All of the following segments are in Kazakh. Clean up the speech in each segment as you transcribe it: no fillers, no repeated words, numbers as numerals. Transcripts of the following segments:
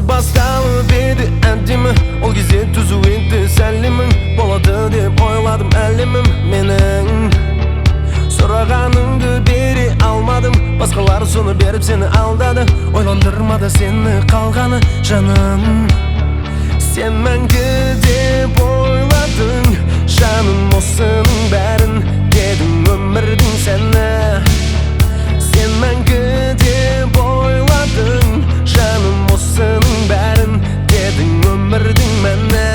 Nasıl басталып еді әдемі, ол кезде түзу еді сәлемің. Болады деп ойладым әлемім менің, сұрағаныңды бере алмадым. Басқалар соны беріп сені алдады, ойландырмады сені қалғаны жаным. Сен мәңгі деп ойладың жаным, осының бәрін дедің өмірдің сәні. Сен мәңгі деп ойладың жаным, осының бәрін дедің өмірдің мәні.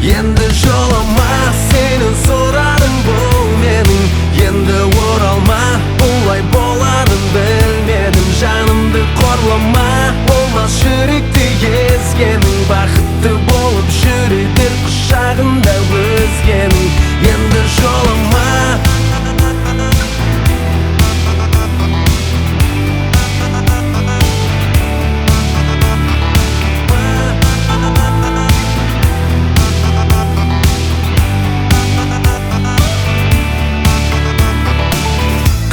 Енді жолыма сені сұрадың бұл менің, енді оралма, олай боларын білмедім. Жанымды қорлама, болмас жүректі езгенің, бақытты болып жүретін құшағында өзгенің. Енді жолыма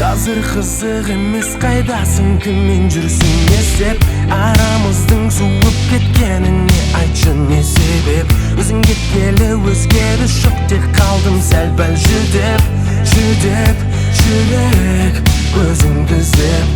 қазір қызық емес, қайдасың, кіммен жүрсің, не істеп? Арамыздың суып кеткеніне айтшы не себеп? Өзің кеткелі өзгері жоқ, тек қалдым сәл-пәл жүдеп. Жүрек өзіңді іздеп,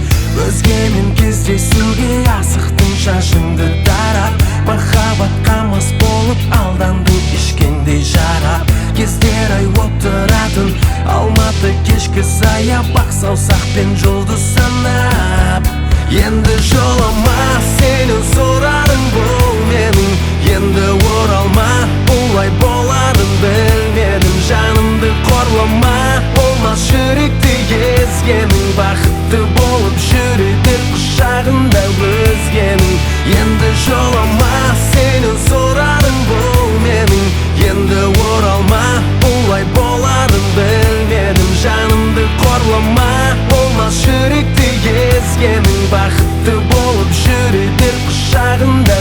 өзгемен кездесуге асықтың, шашыңды тарап. Махаббатқа мас болып алдандың, ішкендей жарап. Кездер ай отыратын Алматы кешкі саяп, ақ саусақпен жұлдыз санап. Енді жолыма сені сұрадың бұл менің, енді оралма, олай боларын білмедім. Жанымды қорлама, болмас жүректі езгенің, бақытты болып жүретін құшағында өзгенің. Енді жолыма сені сұрадың бұл менің, енді оралма, олай боларын білмедім. Жанымды қорлама, болмас жүректі езгенің, бақытты болып жүретін құшағында